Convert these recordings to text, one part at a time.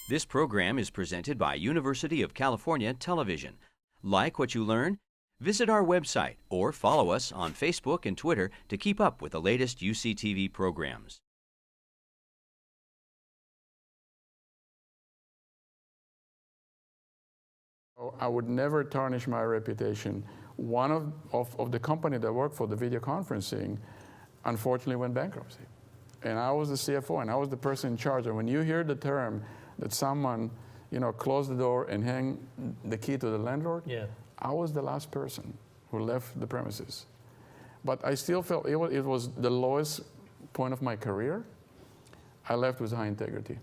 This program is presented by University of California Television. Like what you learn? Visit our website or follow us on Facebook and Twitter to keep up with the latest UCTV programs. I would never tarnish my reputation. One of the company that I worked for, the video conferencing, unfortunately went bankruptcy. And I was the CFO, and I was the person in charge. And when you hear the term that someone, closed the door and hang the key to the landlord, yeah. I was the last person who left the premises. But I still felt it was the lowest point of my career. I left with high integrity.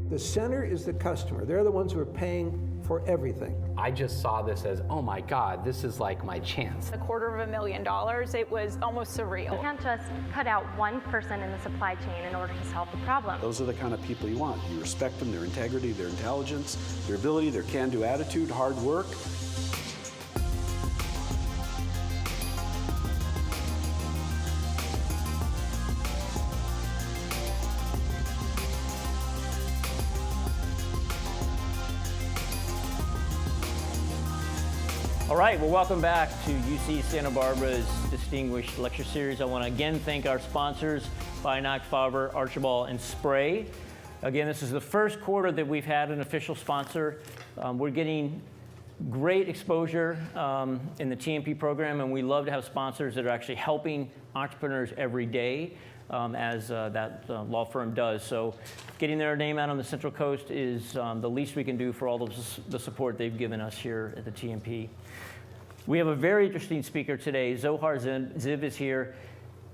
The center is the customer. They're the ones who are paying for everything. I just saw this as, oh my God, this is like my chance. $250,000, it was almost surreal. You can't just cut out one person in the supply chain in order to solve the problem. Those are the kind of people you want. You respect them, their integrity, their intelligence, their ability, their can-do attitude, hard work. All right, well, welcome back to UC Santa Barbara's Distinguished Lecture Series. I want to again thank our sponsors, Binac, Faber, Archibald, and Spray. Again, this is the first quarter that we've had an official sponsor. We're getting great exposure in the TMP program, and we love to have sponsors that are actually helping entrepreneurs every day, as that law firm does. So getting their name out on the Central Coast is the least we can do for all of the support they've given us here at the TMP. We have a very interesting speaker today. Zohar Ziv is here.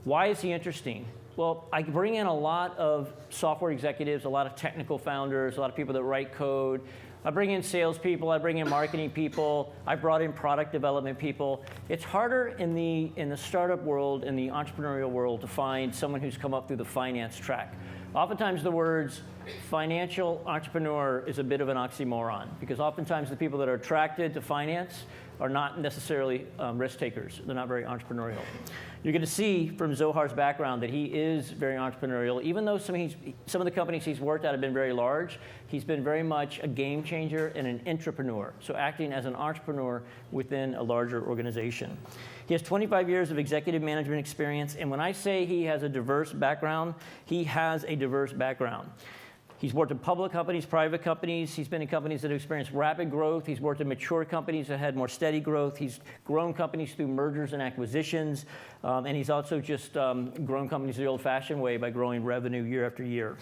Why is he interesting? Well, I bring in a lot of software executives, a lot of technical founders, a lot of people that write code. I bring in salespeople, I bring in marketing people, I brought in product development people. It's harder in the startup world, in the entrepreneurial world, to find someone who's come up through the finance track. Oftentimes the words financial entrepreneur is a bit of an oxymoron, because oftentimes the people that are attracted to finance are not necessarily risk takers. They're not very entrepreneurial. You're going to see from Zohar's background that he is very entrepreneurial. Even though some of the companies he's worked at have been very large, he's been very much a game changer and an intrapreneur, so acting as an entrepreneur within a larger organization. He has 25 years of executive management experience, and when I say he has a diverse background, he has a diverse background. He's worked in public companies, private companies. He's been in companies that have experienced rapid growth. He's worked in mature companies that had more steady growth. He's grown companies through mergers and acquisitions. And he's also just grown companies the old-fashioned way by growing revenue year after year.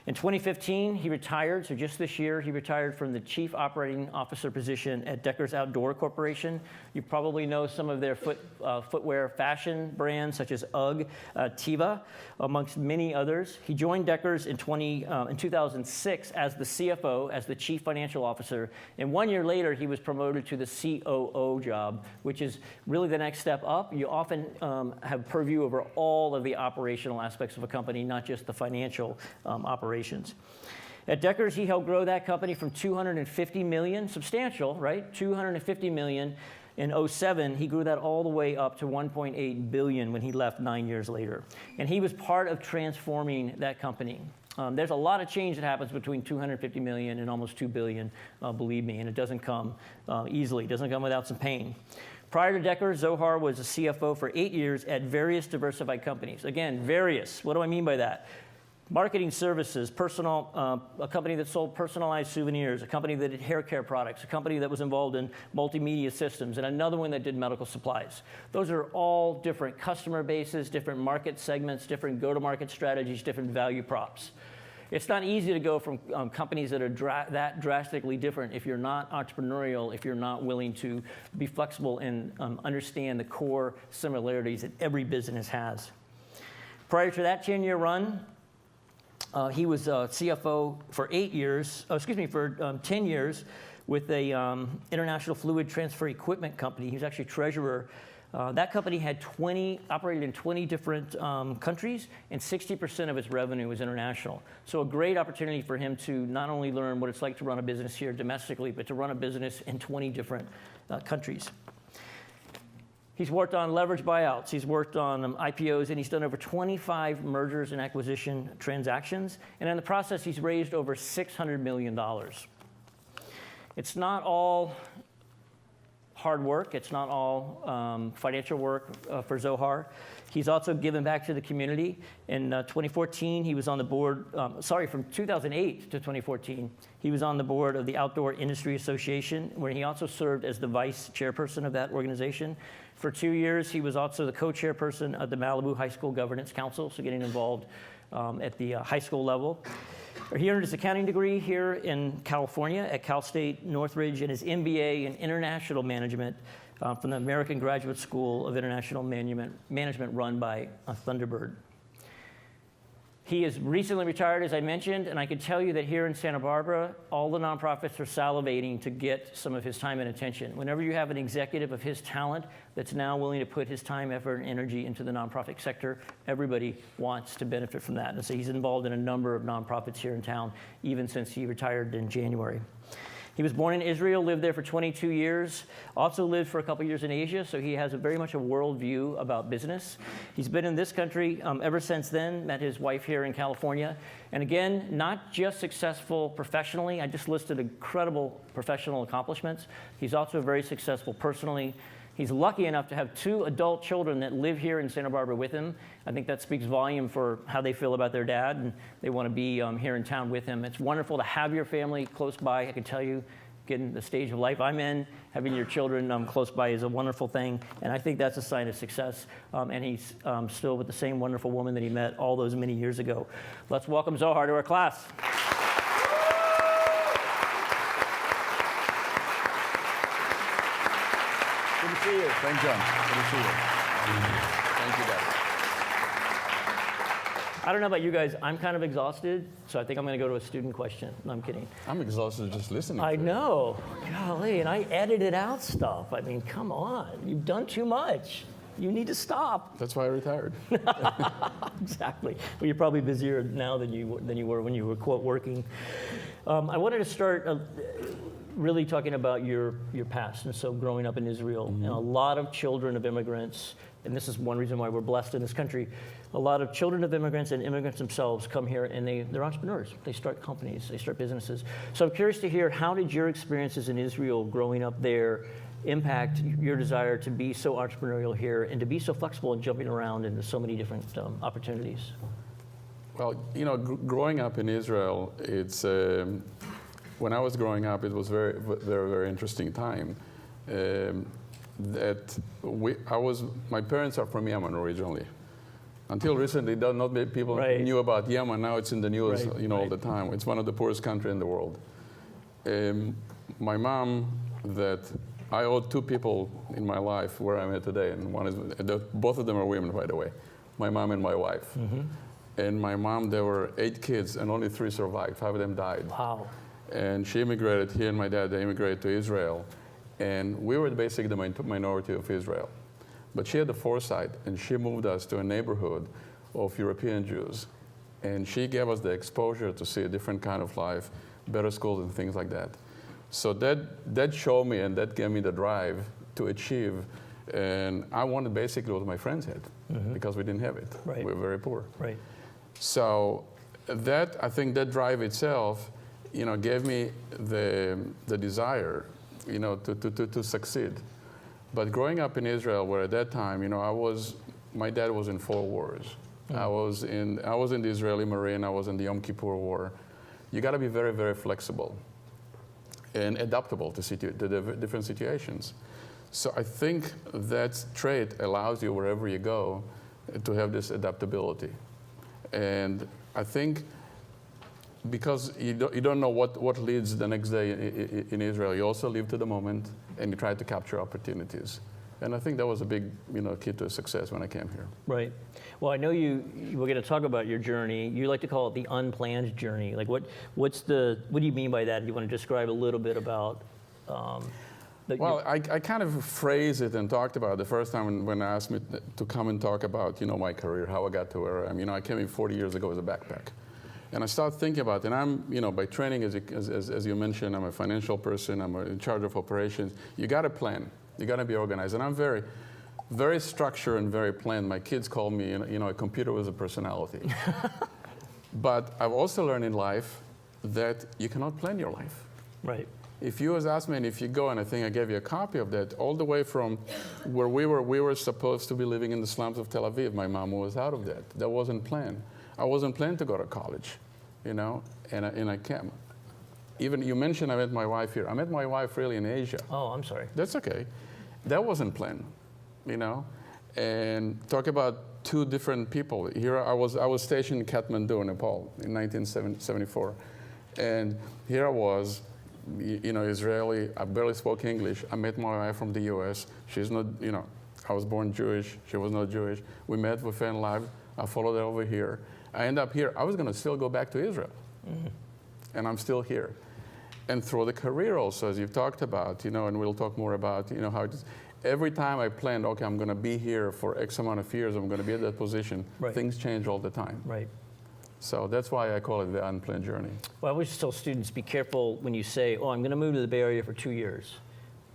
In 2015, he retired, so just this year, he retired from the Chief Operating Officer position at Deckers Outdoor Corporation. You probably know some of their footwear fashion brands, such as UGG, Teva, amongst many others. He joined Deckers in 2006 as the CFO, as the Chief Financial Officer, and 1 year later, he was promoted to the COO job, which is really the next step up. You often have purview over all of the operational aspects of a company, not just the financial operations. At Deckers, he helped grow that company from $250 million, substantial, right? $250 million in 2007. He grew that all the way up to $1.8 billion when he left 9 years later. And he was part of transforming that company. There's a lot of change that happens between $250 million and almost $2 billion, believe me, and it doesn't come easily. It doesn't come without some pain. Prior to Deckers, Zohar was a CFO for 8 years at various diversified companies. Again, various. What do I mean by that? Marketing services, a company that sold personalized souvenirs, a company that did hair care products, a company that was involved in multimedia systems, and another one that did medical supplies. Those are all different customer bases, different market segments, different go-to-market strategies, different value props. It's not easy to go from companies that are that drastically different if you're not entrepreneurial, if you're not willing to be flexible and understand the core similarities that every business has. Prior to that 10-year run, he was CFO for 10 years with a international fluid transfer equipment company. He was actually treasurer. That company had operated in 20 different countries, and 60% of its revenue was international. So a great opportunity for him to not only learn what it's like to run a business here domestically, but to run a business in 20 different countries. He's worked on leverage buyouts, he's worked on IPOs, and he's done over 25 mergers and acquisition transactions. And in the process, he's raised over $600 million. It's not all hard work. It's not all financial work for Zohar. He's also given back to the community. In 2014, he was on the board, from 2008 to 2014, he was on the board of the Outdoor Industry Association, where he also served as the vice chairperson of that organization. For 2 years, he was also the co-chairperson of the Malibu High School Governance Council, so getting involved at the high school level. He earned his accounting degree here in California at Cal State Northridge and his MBA in International Management from the American Graduate School of International Management run by Thunderbird. He is recently retired, as I mentioned, and I can tell you that here in Santa Barbara, all the nonprofits are salivating to get some of his time and attention. Whenever you have an executive of his talent that's now willing to put his time, effort, and energy into the nonprofit sector, everybody wants to benefit from that. And so he's involved in a number of nonprofits here in town, even since he retired in January. He was born in Israel, lived there for 22 years, also lived for a couple years in Asia, so he has very much a world view about business. He's been in this country ever since then, met his wife here in California. And again, not just successful professionally, I just listed incredible professional accomplishments. He's also very successful personally. He's lucky enough to have 2 adult children that live here in Santa Barbara with him. I think that speaks volume for how they feel about their dad, and they want to be here in town with him. It's wonderful to have your family close by. I can tell you, getting the stage of life I'm in, having your children close by is a wonderful thing, and I think that's a sign of success. And he's still with the same wonderful woman that he met all those many years ago. Let's welcome Zohar to our class. Good to see you. Thank you, John. Good to see you. Thank you, guys. I don't know about you guys, I'm kind of exhausted, so I think I'm going to go to a student question. No, I'm kidding. I'm exhausted just listening. I know. Golly, and I edited out stuff. I mean, come on. You've done too much. You need to stop. That's why I retired. Exactly. Well, you're probably busier now than you were when you were, quote, working. I wanted to start really talking about your past, and so growing up in Israel. And a lot of children of immigrants, and this is one reason why we're blessed in this country, a lot of children of immigrants and immigrants themselves come here and they're entrepreneurs. They start companies, they start businesses. So I'm curious to hear, how did your experiences in Israel growing up there impact your desire to be so entrepreneurial here and to be so flexible and jumping around into so many different opportunities? Well, growing up in Israel, it's when I was growing up, it was very, very, very interesting time. My parents are from Yemen originally. Until recently, not many people knew about Yemen. Now it's in the news, all the time. It's one of the poorest countries in the world. My mom, I owe 2 people in my life where I'm at today, and both of them are women, by the way. My mom and my wife. And my mom, there were 8 kids, and only 3 survived. 5 of them died. Wow. And she immigrated. He and my dad, they immigrated to Israel, and we were basically the minority of Israel. But she had the foresight, and she moved us to a neighborhood of European Jews. And she gave us the exposure to see a different kind of life, better schools and things like that. So that showed me, and that gave me the drive to achieve. And I wanted basically what my friends had, because we didn't have it. Right. We were very poor. Right. So I think that drive itself, gave me the desire, to succeed. But growing up in Israel, where at that time, my dad was in 4 wars. I was in the Israeli Marine. I was in the Yom Kippur War. You got to be very, very flexible and adaptable to the different situations. So I think that trait allows you, wherever you go, to have this adaptability. And I think because you don't know what leads the next day in Israel, you also live to the moment, and you try to capture opportunities. And I think that was a big key to success when I came here. Right. Well, I know we're going to talk about your journey. You like to call it the unplanned journey. Like, what do you mean by that? Do you want to describe a little bit about Well, I kind of phrased it and talked about it the first time when I asked me to come and talk about my career, how I got to where I am. I came in 40 years ago as a backpack. And I started thinking about it, and I'm, by training, as you mentioned, I'm a financial person, I'm in charge of operations. You got to plan, you got to be organized, and I'm very, very structured and very planned. My kids call me, a computer with a personality. But I've also learned in life that you cannot plan your life. Right. If you was asked me, and if you go, and I think I gave you a copy of that, all the way from where we were supposed to be living in the slums of Tel Aviv. My mom was out of that. That wasn't planned. I wasn't planned to go to college, and I can't. Even you mentioned I met my wife here. I met my wife really in Asia. Oh, I'm sorry. That's okay. That wasn't planned, And talk about two different people. Here I was stationed in Kathmandu, Nepal, in 1974, and here I was. Israeli. I barely spoke English. I met my wife from the U.S. She's not, I was born Jewish. She was not Jewish. We met, we fell in love. I followed her over here. I end up here. I was going to still go back to Israel. And I'm still here. And through the career also, as you've talked about, and we'll talk more about, how it is. Every time I planned, okay, I'm going to be here for X amount of years, I'm going to be at that position, right. Things change all the time. Right. So that's why I call it the unplanned journey. Well, I always tell students, be careful when you say, I'm going to move to the Bay Area for 2 years.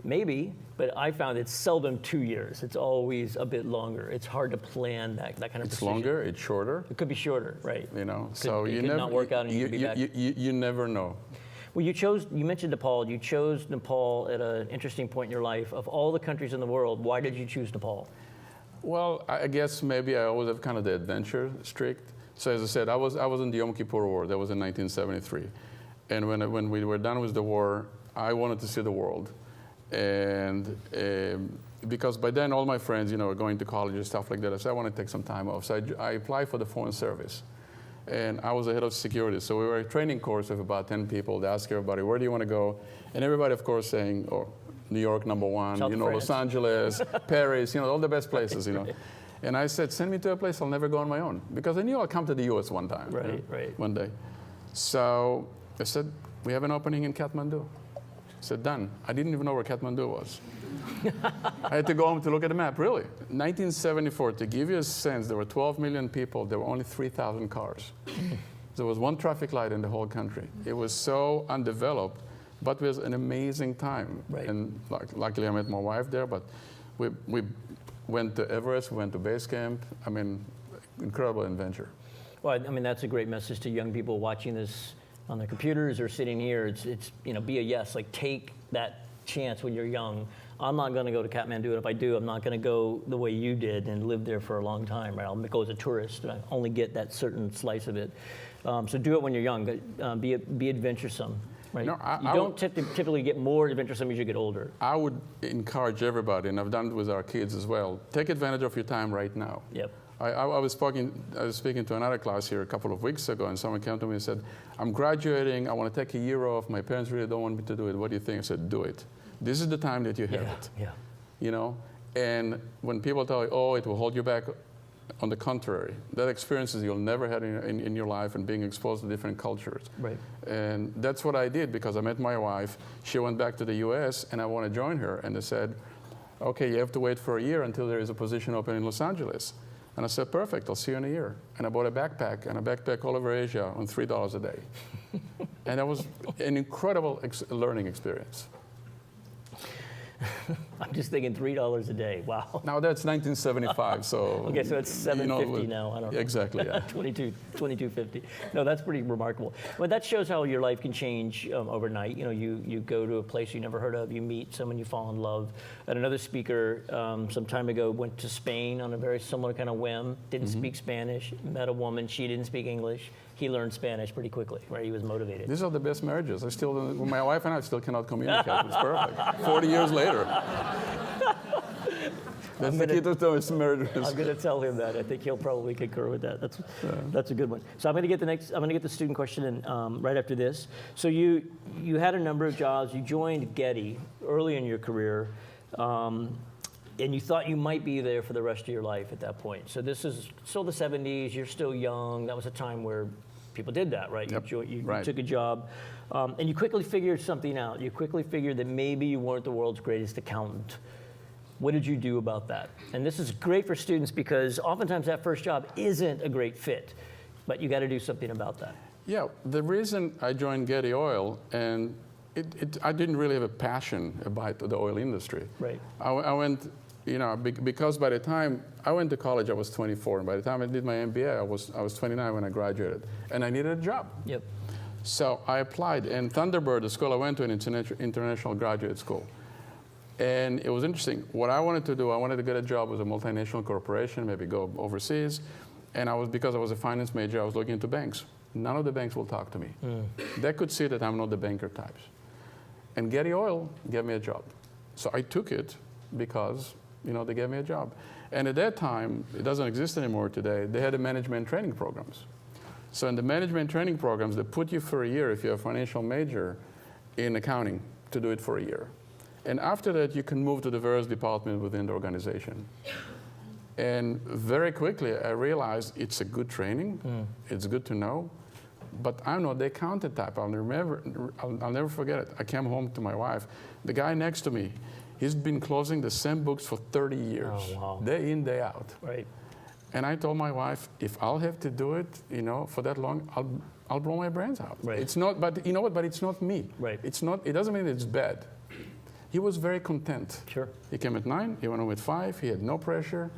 Maybe, but I found it's seldom 2 years. It's always a bit longer. It's hard to plan that kind of It's precision. longer, it's shorter. It could be shorter, right. So it you could never not work out and you could be back. You never know. Well, you mentioned Nepal. You chose Nepal at an interesting point in your life. Of all the countries in the world, why did you choose Nepal? Well, I guess maybe I always have kind of the adventure streak. So as I said, I was in the Yom Kippur War. That was in 1973. And when we were done with the war, I wanted to see the world. And because by then all my friends, were going to college and stuff like that, I said, I want to take some time off. So I applied for the Foreign Service. And I was the head of security. So we were a training course of about 10 people. They asked everybody, where do you want to go? And everybody, of course, saying, New York, #1, Los Angeles, Paris, all the best places, And I said, send me to a place I'll never go on my own. Because I knew I'll come to the U.S. one time. Right. One day. So I said, we have an opening in Kathmandu. I said, done. I didn't even know where Kathmandu was. I had to go home to look at the map, really. 1974, to give you a sense, there were 12 million people. There were only 3,000 cars. There was one traffic light in the whole country. It was so undeveloped, but it was an amazing time. Right. And luckily I met my wife there, but we went to Everest, we went to base camp. I mean, incredible adventure. Well, that's a great message to young people watching this on their computers or sitting here. It's be a yes. Like, take that chance when you're young. I'm not going to go to Kathmandu, and if I do, I'm not going to go the way you did and live there for a long time. Right? I'll go as a tourist. I only get that certain slice of it. So do it when you're young. Be adventuresome. Right? No, you don't typically get more adventuresome as you get older. I would encourage everybody, and I've done it with our kids as well. Take advantage of your time right now. Yep. I was speaking to another class here a couple of weeks ago, and someone came to me and said, I'm graduating, I want to take a year off, my parents really don't want me to do it, what do you think? I said, do it. This is the time that you have it. Yeah. And when people tell you, it will hold you back, on the contrary, that experiences you'll never had in your life, and being exposed to different cultures. Right. And that's what I did, because I met my wife, she went back to the US, and I want to join her, and they said, okay, you have to wait for a year until there is a position open in Los Angeles. And I said, perfect, I'll see you in a year. And I bought a backpack, and I backpacked all over Asia on $3 a day. And that was an incredible learning experience. I'm just thinking $3 a day. Wow. Now that's 1975, so okay, so it's $7.50 now. I don't know. Exactly. Yeah. $22.50. No, that's pretty remarkable. Well, that shows how your life can change overnight. You go to a place you never heard of, you meet someone, you fall in love. And another speaker some time ago went to Spain on a very similar kind of whim. Didn't speak Spanish. Met a woman. She didn't speak English. He learned Spanish pretty quickly. Right? He was motivated. These are the best marriages. My wife and I still cannot communicate. It's perfect. 40 years later. That's the key to those marriages. I'm going to tell him that. I think he'll probably concur with that. That's a good one. So I'm going to get the student question in right after this. So you had a number of jobs. You joined Getty early in your career, and you thought you might be there for the rest of your life at that point. So this is still the 70s. You're still young. That was a time where people did that, right? Yep. You took a job, and you quickly figured something out. You quickly figured that maybe you weren't the world's greatest accountant. What did you do about that? And this is great for students because oftentimes that first job isn't a great fit, but you got to do something about that. Yeah, the reason I joined Getty Oil, and I didn't really have a passion about the oil industry. Right. I went because by the time I went to college, I was 24, and by the time I did my MBA, I was 29 when I graduated, and I needed a job. Yep. So I applied, and Thunderbird, the school I went to, an international graduate school. And it was interesting. What I wanted to do, I wanted to get a job with a multinational corporation, maybe go overseas. And because I was a finance major, I was looking into banks. None of the banks will talk to me. They could see that I'm not the banker types. And Getty Oil gave me a job. So I took it because, they gave me a job. And at that time, it doesn't exist anymore today, they had a management training programs. So in the management training programs, they put you for a year, if you're a financial major, in accounting, to do it for a year. And after that, you can move to the various departments within the organization. And very quickly, I realized it's a good training. It's good to know. But I'm not the accountant type. I'll never forget it. I came home to my wife. The guy next to me, he's been closing the same books for 30 years. Oh, wow. Day in, day out. Right. And I told my wife, if I'll have to do it, for that long, I'll blow my brains out. Right. It's not, but you know what? But it's not me. Right. It's not. It doesn't mean it's bad. He was very content. Sure. He came at 9. He went home at 5. He had no pressure.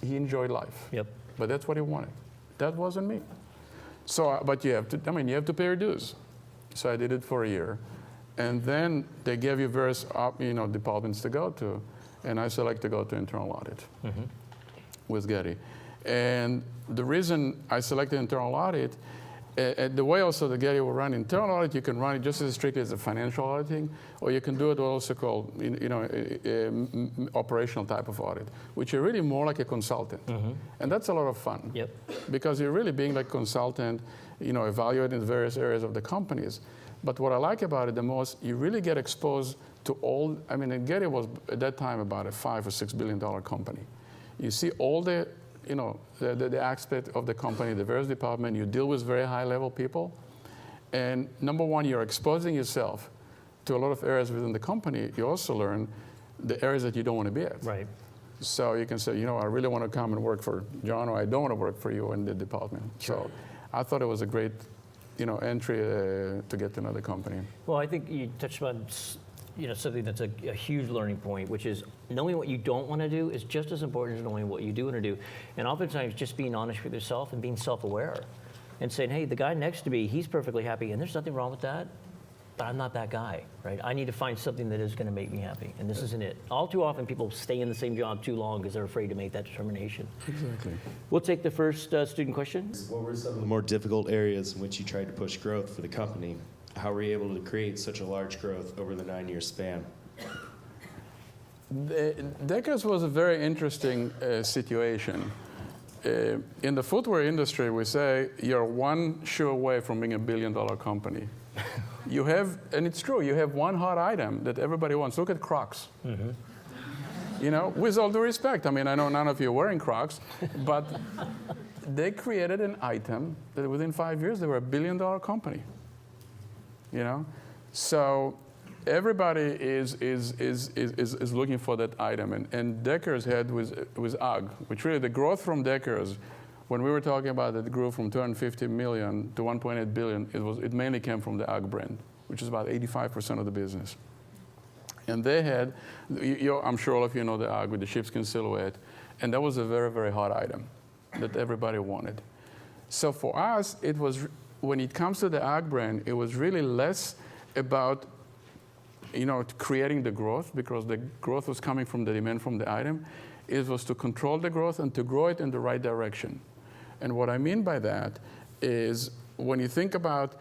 He enjoyed life. Yep. But that's what he wanted. That wasn't me. So, but you have to. You have to pay your dues. So I did it for a year, and then they gave you various, departments to go to, and I selected to go to internal audit with Getty. And the reason I selected internal audit, the way also the Getty will run internal audit, you can run it just as strictly as a financial auditing, or you can do it what also called operational type of audit, which are really more like a consultant. And that's a lot of fun. Yep. Because you're really being like a consultant, evaluating the various areas of the companies. But what I like about it the most, you really get exposed to all, Getty was at that time about a $5 or $6 billion company. You see all the the aspect of the company, the various departments, you deal with very high-level people. And number one, you're exposing yourself to a lot of areas within the company. You also learn the areas that you don't want to be at. Right. So you can say, I really want to come and work for John, or I don't want to work for you in the department. Sure. So I thought it was a great, entry to get to know the company. Well, I think you touched on something that's a huge learning point, which is knowing what you don't want to do is just as important as knowing what you do want to do. And oftentimes just being honest with yourself and being self-aware and saying, hey, the guy next to me, he's perfectly happy and there's nothing wrong with that, but I'm not that guy, right? I need to find something that is going to make me happy, and this isn't it. All too often people stay in the same job too long because they're afraid to make that determination. Exactly. We'll take the first student question. What were some of the more difficult areas in which you tried to push growth for the company? How were you able to create such a large growth over the 9-year span? Deckers was a very interesting situation. In the footwear industry, we say you're one shoe away from being $1 billion company. You have, and it's true, you have one hot item that everybody wants. Look at Crocs. With all due respect, I know none of you are wearing Crocs, but they created an item that within 5 years they were $1 billion company. So everybody is looking for that item, and Deckers had with UGG, which really the growth from Deckers, when we were talking about it grew from 250 million to 1.8 billion, it mainly came from the UGG brand, which is about 85% of the business. And they had, I'm sure all of you know the UGG with the sheepskin silhouette, and that was a very, very hot item that everybody wanted. So for us, it was, when it comes to the UGG brand, it was really less about creating the growth, because the growth was coming from the demand from the item. It was to control the growth and to grow it in the right direction. And what I mean by that is when you think about,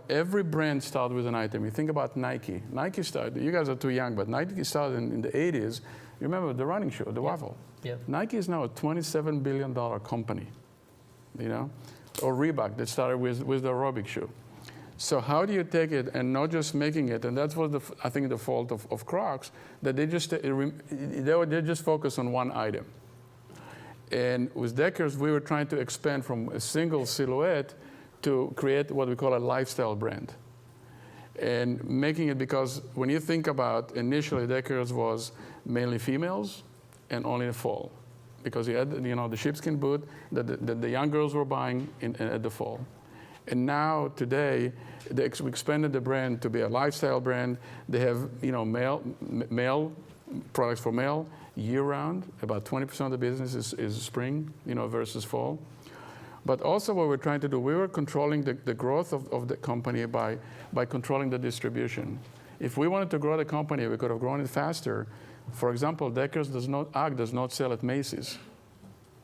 every brand started with an item. You think about Nike. Nike started, you guys are too young, but Nike started in the 80s. You remember the running shoe, the waffle. Yep. Nike is now a $27 billion company, or Reebok that started with the aerobic shoe. So how do you take it and not just making it? And that was, I think, the fault of Crocs, that they just focus on one item. And with Deckers, we were trying to expand from a single silhouette to create what we call a lifestyle brand. And making it, because when you think about, initially Deckers was mainly females and only in fall. Because you had, the sheepskin boot that the young girls were buying at the fall. And now, today, we expanded the brand to be a lifestyle brand. They have, male products for male year-round. About 20% of the business is spring, versus fall. But also what we're trying to do, we were controlling the growth of the company by controlling the distribution. If we wanted to grow the company, we could have grown it faster. For example, Deckers does not sell at Macy's.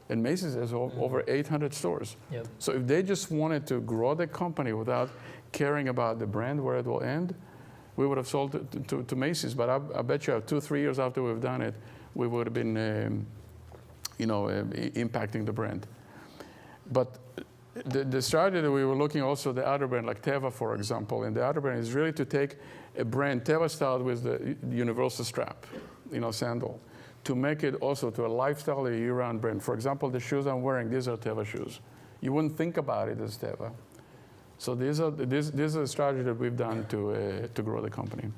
And Macy's has over 800 stores. Yep. So if they just wanted to grow the company without caring about the brand, where it will end, we would have sold to Macy's. But I bet you 2-3 years after we've done it, we would have been impacting the brand. But the strategy that we were looking also the other brand, like Teva, for example, and the other brand is really to take a brand. Teva started with the universal strap, sandal, to make it also to a lifestyle, a year-round brand. For example, the shoes I'm wearing, these are Teva shoes. You wouldn't think about it as Teva. So these are a strategy that we've done to grow the company.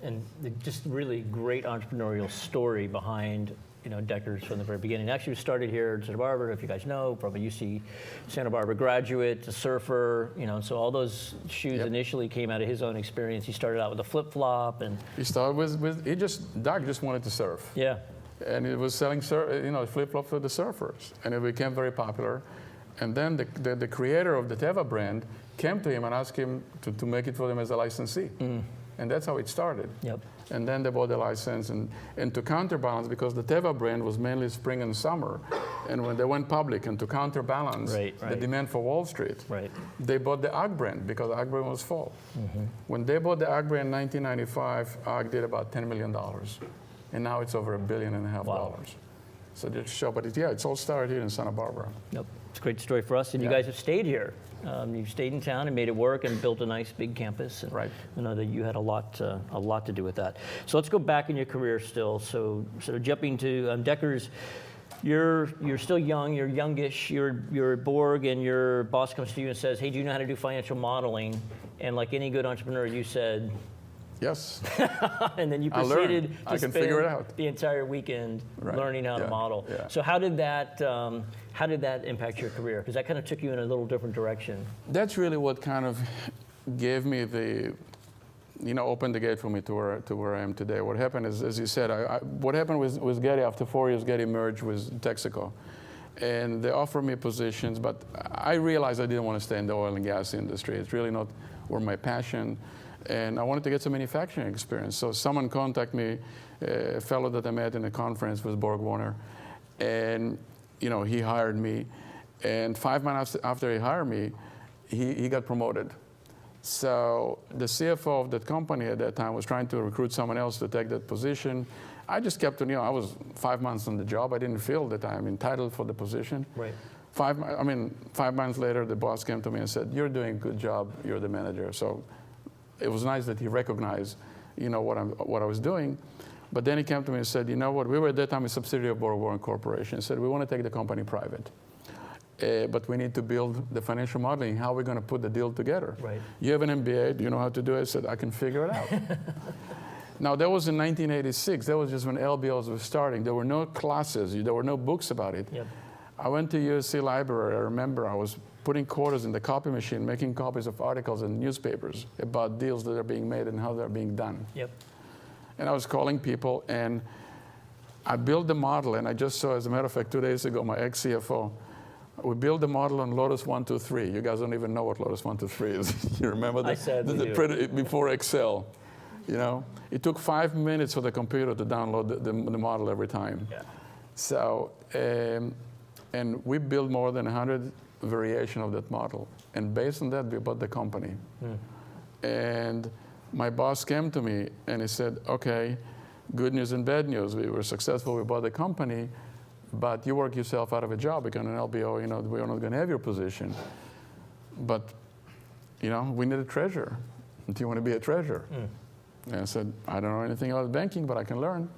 And just really great entrepreneurial story behind Deckers from the very beginning. Actually, we started here in Santa Barbara, if you guys know, from a UC Santa Barbara graduate to surfer, so all those shoes initially came out of his own experience. He started out with a flip-flop, and he started with Doug just wanted to surf. Yeah. And he was selling flip-flops for the surfers, and it became very popular. And then the creator of the Teva brand came to him and asked him to make it for them as a licensee. And that's how it started. Yep. And then they bought the license, and to counterbalance, because the Teva brand was mainly spring and summer, and when they went public, and to counterbalance the demand for Wall Street, they bought the UGG brand, because UGG brand was fall. When they bought the UGG brand in 1995, UGG did about $10 million. And now it's over $1.5 billion. Wow. So just show, but it's all started here in Santa Barbara. Yep. It's a great story for us, and you guys have stayed here. You've stayed in town and made it work and built a nice big campus. And I know that you had a lot to do with that. So let's go back in your career still. So jumping to Deckers, you're still young, you're youngish, you're at Borg, and your boss comes to you and says, "Hey, do you know how to do financial modeling?" And like any good entrepreneur, you said, "Yes." And then you proceeded to spend figure it out. the entire weekend learning how to model. Yeah. So how did that impact your career? Because that kind of took you in a little different direction. That's really what kind of gave me opened the gate for me to where I am today. What happened is, as you said, what happened with Getty, after 4 years, Getty merged with Texaco. And they offered me positions, but I realized I didn't want to stay in the oil and gas industry. It's really not where my passion. And I wanted to get some manufacturing experience. So someone contacted me, a fellow that I met in a conference with Borg Warner, and he hired me. And 5 months after he hired me, he got promoted. So the CFO of that company at that time was trying to recruit someone else to take that position. I just kept on, I was 5 months on the job. I didn't feel that I'm entitled for the position. Right. 5 months later, the boss came to me and said, "You're doing a good job. You're the manager." So it was nice that he recognized, what I was doing. But then he came to me and said, "You know what? We were at that time a subsidiary of Borg Warren Corporation." He said, "We want to take the company private, but we need to build the financial modeling. How are we going to put the deal together? Right. You have an MBA. Do you know how to do it?" I said, "I can figure it out." Now, that was in 1986. That was just when LBOs were starting. There were no classes. There were no books about it. Yep. I went to USC Library. I remember I was putting quarters in the copy machine, making copies of articles in newspapers about deals that are being made and how they're being done. Yep. And I was calling people, and I built the model, and I just saw, as a matter of fact, 2 days ago, my ex-CFO, we built the model on Lotus 123. You guys don't even know what Lotus 123 is. You remember that? I said we do. Before Excel. It took 5 minutes for the computer to download the model every time. Yeah. So, and we built more than 100 variations of that model. And based on that, we bought the company. And my boss came to me and he said, "Okay, good news and bad news. We were successful, we bought the company, but you work yourself out of a job because an LBO, we're not going to have your position. But, we need a treasurer. Do you want to be a treasurer?" And I said, "I don't know anything about banking, but I can learn."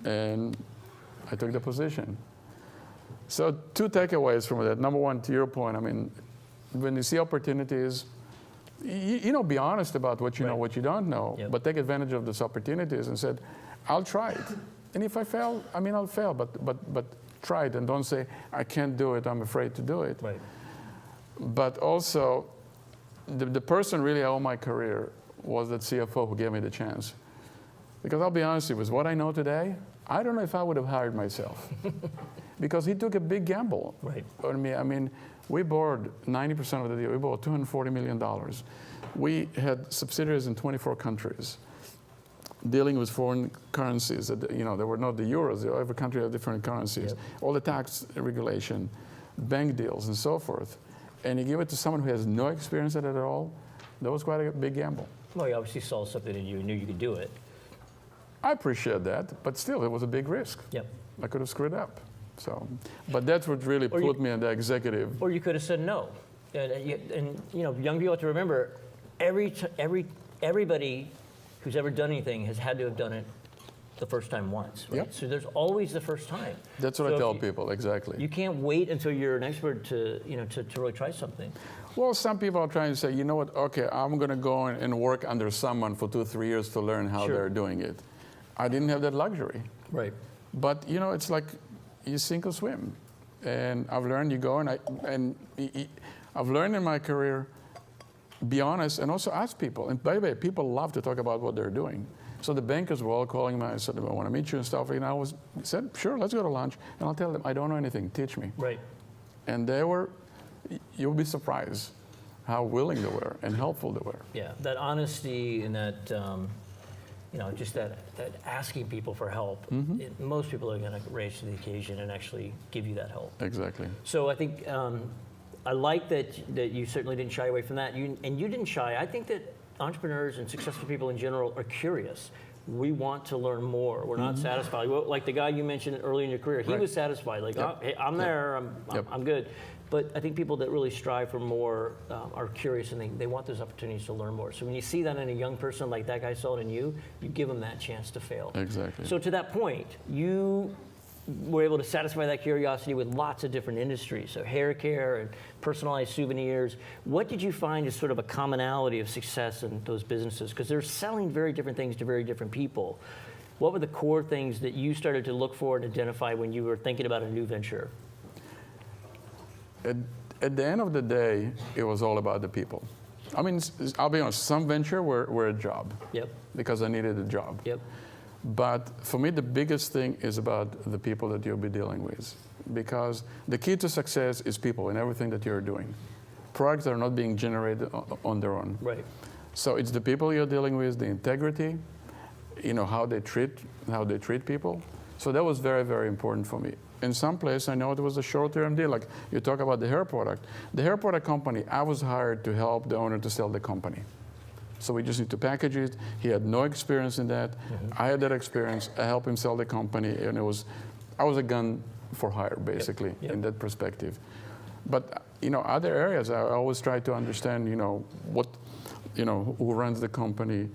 And I took the position. So 2 takeaways from that. Number one, to your point, when you see opportunities, be honest about what you know, what you don't know, but take advantage of those opportunities and said, "I'll try it. And if I fail, I'll fail, but try it, and don't say, 'I can't do it, I'm afraid to do it.'" Right. But also, the person really I owe my career was that CFO who gave me the chance. Because I'll be honest with you, with what I know today, I don't know if I would have hired myself. Because he took a big gamble. Right. On me. I mean, we borrowed 90% of the deal. We borrowed $240 million. We had subsidiaries in 24 countries, dealing with foreign currencies. You know, they were not the euros. Every country had different currencies. Yep. All the tax regulation, bank deals, and so forth. And you give it to someone who has no experience at it at all. That was quite a big gamble. Well, you obviously saw something in you and knew you could do it. I appreciate that, but still, it was a big risk. Yep. I could have screwed up. So, but that's what really put me in the executive. Or you could have said no. And you know, young people have to remember, everybody who's ever done anything has had to have done it the first time once, right? Yep. So there's always the first time. That's what I tell people, exactly. You can't wait until you're an expert to really try something. Well, some people are trying to say, you know what, okay, I'm going to go and work under someone for 2-3 years to learn how they're doing it. I didn't have that luxury. Right. But, you know, it's like you sink or swim. And I've learned you go, and I've learned in my career, be honest, and also ask people. And by the way, people love to talk about what they're doing. So the bankers were all calling me. I said, I want to meet you and stuff. And I said, sure, let's go to lunch. And I'll tell them, I don't know anything. Teach me. Right. And they were, you'll be surprised how willing they were and helpful they were. Yeah, that honesty and that, you know, just that asking people for help. Most people are going to raise to the occasion and actually give you that help. Exactly. So I think I like that you certainly didn't shy away from that. You didn't shy. I think that entrepreneurs and successful people in general are curious. We want to learn more. We're not satisfied. Well, like the guy you mentioned early in your career, he was satisfied. Like, oh, hey, I'm there. I'm good. But I think people that really strive for more are curious and they want those opportunities to learn more. So when you see that in a young person like that guy saw it in you, you give them that chance to fail. Exactly. So to that point, you were able to satisfy that curiosity with lots of different industries. So hair care and personalized souvenirs. What did you find is sort of a commonality of success in those businesses? Because they're selling very different things to very different people. What were the core things that you started to look for and identify when you were thinking about a new venture? At the end of the day, it was all about the people. I mean, I'll be honest, some venture were a job. Yep. Because I needed a job. Yep. But for me, the biggest thing is about the people that you'll be dealing with. Because the key to success is people in everything that you're doing. Products are not being generated on their own. Right. So it's the people you're dealing with, the integrity, you know, how they treat people. So that was very, very important for me. In some place, I know it was a short-term deal. Like you talk about the hair product. The hair product company, I was hired to help the owner to sell the company. So we just need to package it. He had no experience in that. I had that experience. I helped him sell the company, and I was a gun for hire, basically, in that perspective. But you know, other areas, I always try to understand, you know, who runs the company.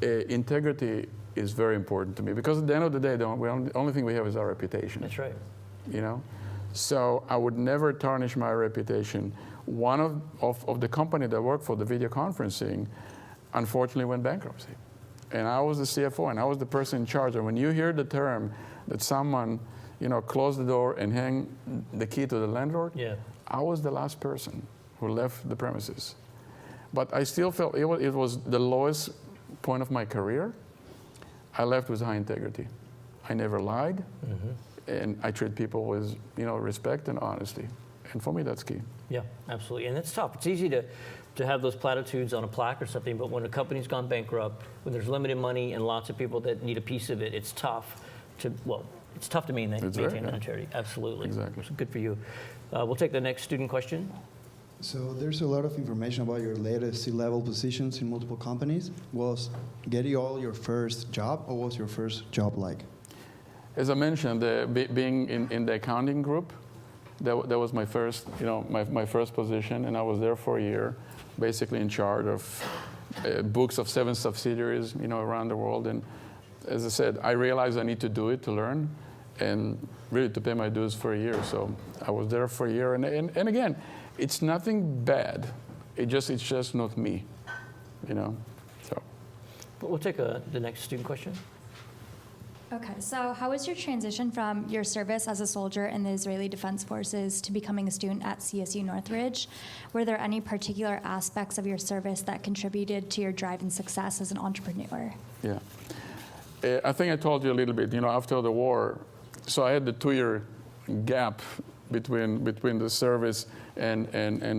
Integrity is very important to me because at the end of the day, the only thing we have is our reputation. That's right. You know, so I would never tarnish my reputation. One of the company that I worked for, the video conferencing, unfortunately went bankruptcy. And I was the CFO, and I was the person in charge. And when you hear the term that someone, you know, closed the door and hang the key to the landlord, I was the last person who left the premises. But I still felt it was the lowest point of my career. I left with high integrity. I never lied, and I treat people with, you know, respect and honesty. And for me, that's key. Yeah, absolutely. And it's tough. It's easy to have those platitudes on a plaque or something, but when a company's gone bankrupt, when there's limited money and lots of people that need a piece of it, it's tough to maintain that charity. Absolutely. Exactly. So good for you. We'll take the next student question. So there's a lot of information about your latest C-level positions in multiple companies. Was Getty all your first job, or was your first job like? As I mentioned, being in the accounting group, that was my first, you know, my first position, and I was there for a year, basically in charge of books of 7 subsidiaries, you know, around the world. And as I said, I realized I need to do it to learn, and really to pay my dues for a year. So I was there for a year, and again, it's nothing bad. It's just not me, you know. So. We'll take the next student question. Okay, so how was your transition from your service as a soldier in the Israeli Defense Forces to becoming a student at CSU Northridge? Were there any particular aspects of your service that contributed to your drive and success as an entrepreneur? Yeah. I think I told you a little bit, after the war, so I had the 2-year gap between the service and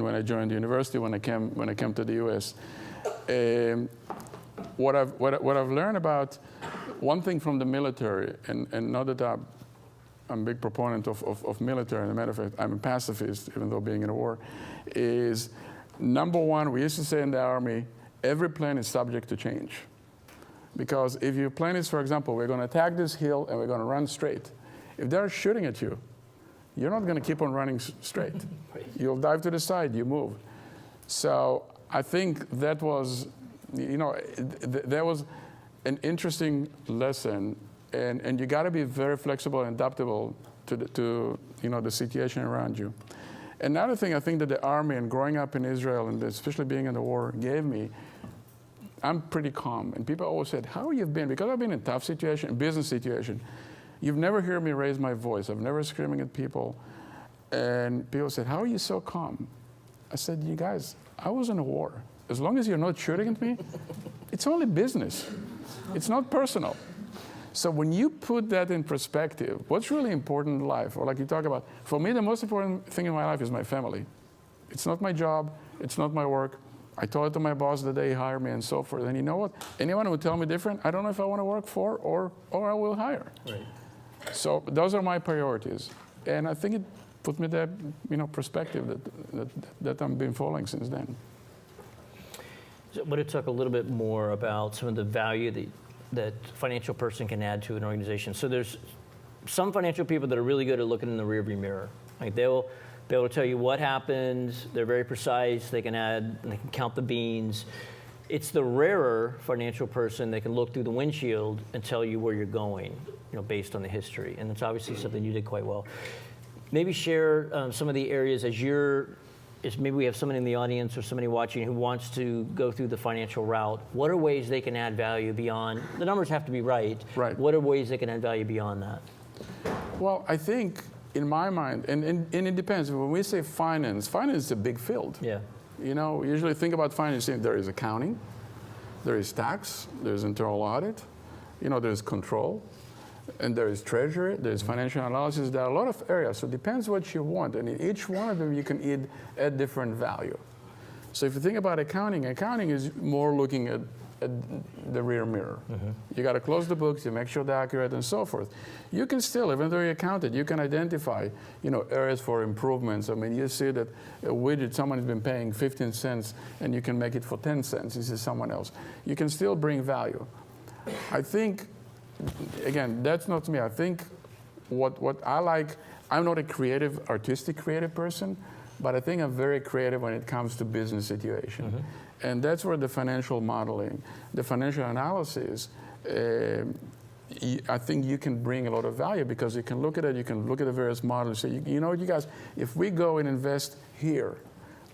when I joined the university, when I came to the U.S. What I've learned about one thing from the military, and not that I'm a big proponent of military, as a matter of fact, I'm a pacifist, even though being in a war, is number one, we used to say in the Army, every plan is subject to change. Because if your plan is, for example, we're going to attack this hill and we're going to run straight, if they're shooting at you, you're not going to keep on running straight. You'll dive to the side, you move. So I think that was, that was an interesting lesson, and you got to be very flexible and adaptable to the situation around you. Another thing I think that the Army and growing up in Israel, and especially being in the war, gave me, I'm pretty calm. And people always said, how you've been? Because I've been in a tough situation, business situation. You've never heard me raise my voice. I've never screaming at people. And people said, how are you so calm? I said, you guys, I was in a war. As long as you're not shooting at me, it's only business. It's not personal. So when you put that in perspective, what's really important in life, or like you talk about, for me, the most important thing in my life is my family. It's not my job. It's not my work. I told it to my boss the day he hired me and so forth. And you know what? Anyone who would tell me different, I don't know if I want to work for or I will hire. Right. So those are my priorities. And I think it put me that perspective that I've been following since then. So I want to talk a little bit more about some of the value that financial person can add to an organization. So there's some financial people that are really good at looking in the rearview mirror. Like they'll be able to tell you what happened. They're very precise. They can count the beans. It's the rarer financial person that can look through the windshield and tell you where you're going, based on the history. And that's obviously something you did quite well. Maybe share some of the areas maybe we have someone in the audience or somebody watching who wants to go through the financial route. What are ways they can add value beyond, the numbers have to be right. Right. What are ways they can add value beyond that? Well, I think in my mind, and it depends, when we say finance is a big field. Yeah. We usually think about finance, there is accounting, there is tax, there's internal audit, there's control, and there is treasury, there's financial analysis. There are a lot of areas, so it depends what you want. And in each one of them, you can add different value. So if you think about accounting is more looking at the rear mirror. Mm-hmm. You got to close the books, you make sure they're accurate and so forth. You can still, even though you're accountant, you can identify, areas for improvements. I mean, you see that a widget, someone has been paying 15 cents and you can make it for 10 cents. This is someone else. You can still bring value. I think, again, that's not me. I think what I like, I'm not a artistic creative person, but I think I'm very creative when it comes to business situation. Mm-hmm. And that's where the financial modeling, the financial analysis, I think you can bring a lot of value because you can look at it, you can look at the various models and say, you know what, you guys, if we go and invest here,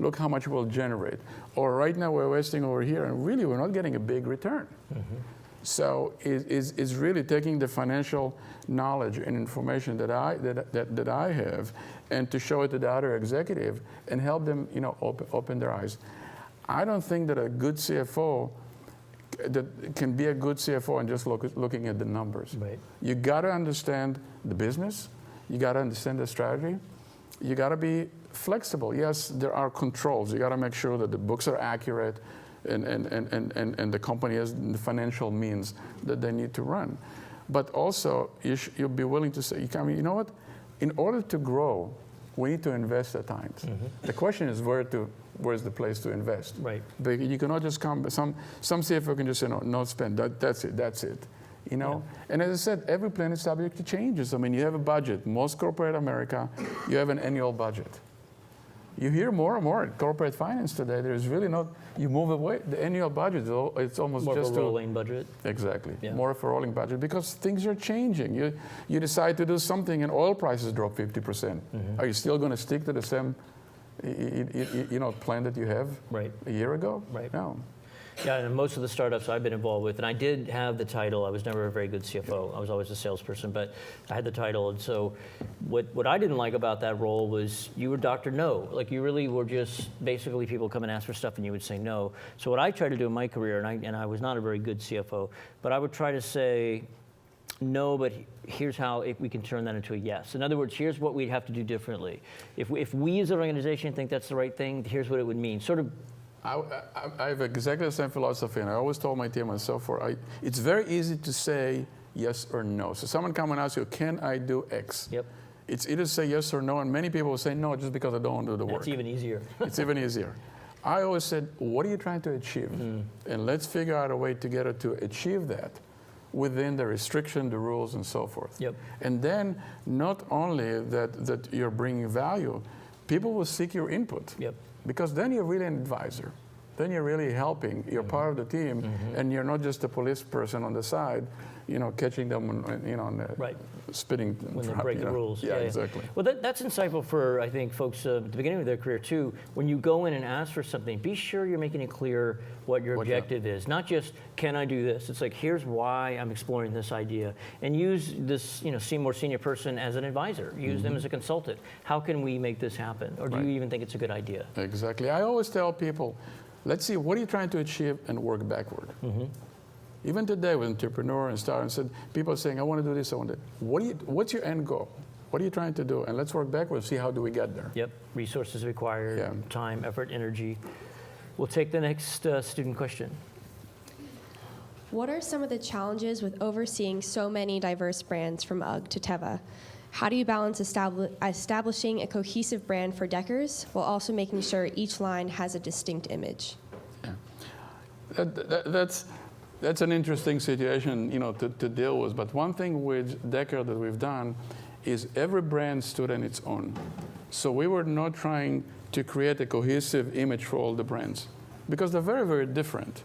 look how much we'll generate. Or right now we're investing over here and really we're not getting a big return. Mm-hmm. So it's really taking the financial knowledge and information that I have and to show it to the other executive and help them, open their eyes. I don't think that a good CFO that can be a good CFO and just looking at the numbers. Right. You got to understand the business. You got to understand the strategy. You got to be flexible. Yes, there are controls. You got to make sure that the books are accurate and the company has the financial means that they need to run. But also, you'll be willing to say, you know what? In order to grow, we need to invest at times. Mm-hmm. The question is where's the place to invest? Right. But you cannot just come. Some CFO can just say no spend. That's it. Yeah. And as I said, every plan is subject to changes. I mean, you have a budget. Most corporate America, you have an annual budget. You hear more and more in corporate finance today. There's really not. You move away the annual budget. It's almost more just of a rolling budget. Exactly. Yeah. More of a rolling budget because things are changing. You decide to do something and oil prices drop 50%. Mm-hmm. Are you still going to stick to the same, plan that you have a year ago? Right. No. Yeah, and most of the startups I've been involved with, and I did have the title. I was never a very good CFO. I was always a salesperson, but I had the title. And so what I didn't like about that role was you were Dr. No. Like you really were just basically people come and ask for stuff and you would say no. So what I tried to do in my career, and I was not a very good CFO, but I would try to say, no, but here's how we can turn that into a yes. In other words, here's what we'd have to do differently. If we as an organization think that's the right thing, here's what it would mean. Sort of. I have exactly the same philosophy, and I always told my team and so forth, it's very easy to say yes or no. So someone come and ask you, can I do X? Yep. It's either say yes or no, and many people will say no just because I don't want to do the work. It's even easier. It's even easier. I always said, what are you trying to achieve? And let's figure out a way together to achieve that within the restriction, the rules, and so forth. Yep. And then not only that you're bringing value, people will seek your input. Yep. Because then you're really an advisor. Then you're really helping. You're part of the team, and you're not just a police person on the side, catching them, on the right. spitting. When they break the rules. Yeah, exactly. Well, that's insightful for, I think, folks at the beginning of their career, too. When you go in and ask for something, be sure you're making it clear what your objective is. Not just, can I do this? It's like, here's why I'm exploring this idea. And use this, more senior person as an advisor. Use them as a consultant. How can we make this happen? Or do you even think it's a good idea? Exactly. I always tell people, let's see, what are you trying to achieve, and work backward. Even today with entrepreneur and start, and said, people are saying, I want to do this, I want to. What's your end goal? What are you trying to do? And let's work backwards, see how do we get there. Yep, resources required, time, effort, energy. We'll take the next student question. What are some of the challenges with overseeing so many diverse brands from UGG to Teva? How do you balance establishing a cohesive brand for Deckers while also making sure each line has a distinct image? Yeah. That's an interesting situation, to deal with. But one thing with Decker that we've done is every brand stood on its own. So we were not trying to create a cohesive image for all the brands, because they're very, very different.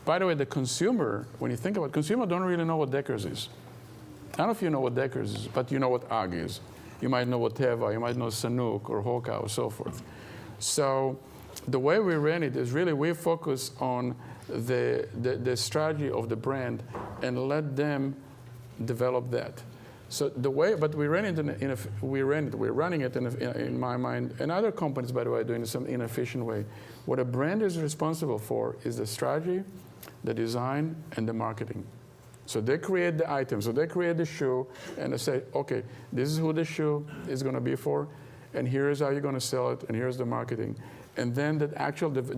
By the way, the consumer, when you think about it, consumer don't really know what Deckers is. I don't know if you know what Deckers is, but you know what UGG is. You might know what Teva, you might know Sanuk or Hoka or so forth. So the way we ran it is really we focus on the strategy of the brand and let them develop that. So the way, but we ran it we're running it in my mind, and other companies, by the way, are doing it in an efficient way. What a brand is responsible for is the strategy, the design, and the marketing. So they create the item, so they create the shoe, and they say, okay, this is who the shoe is going to be for, and here's how you're going to sell it, and here's the marketing. And then the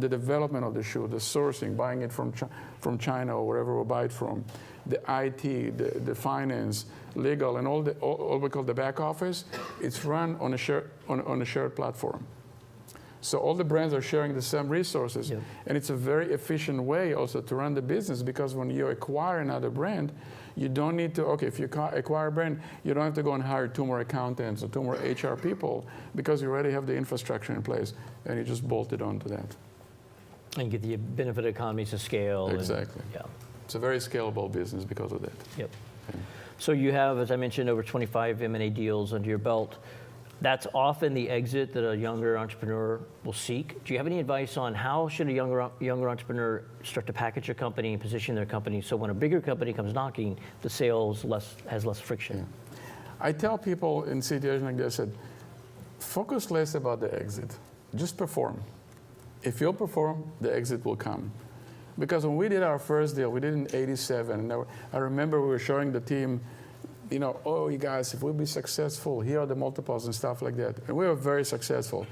development of the shoe, the sourcing, buying it from China or wherever we buy it from, the IT, the finance, legal, and all we call the back office, it's run on a shared platform. So all the brands are sharing the same resources, and it's a very efficient way also to run the business, because when you acquire another brand, you don't need to, if you acquire a brand, you don't have to go and hire 2 more accountants or 2 more HR people, because you already have the infrastructure in place, and you just bolt it onto that. And get the benefit of economies of scale. Exactly. It's a very scalable business because of that. Yep. So you have, as I mentioned, over 25 M&A deals under your belt. That's often the exit that a younger entrepreneur will seek. Do you have any advice on how should a younger entrepreneur start to package a company and position their company so when a bigger company comes knocking, the sales has less friction? Yeah. I tell people in situations like this, I said, focus less about the exit. Just perform. If you'll perform, the exit will come. Because when we did our first deal, we did in '87, and I remember we were showing the team, oh, you guys, if we'll be successful, here are the multiples and stuff like that. And we were very successful.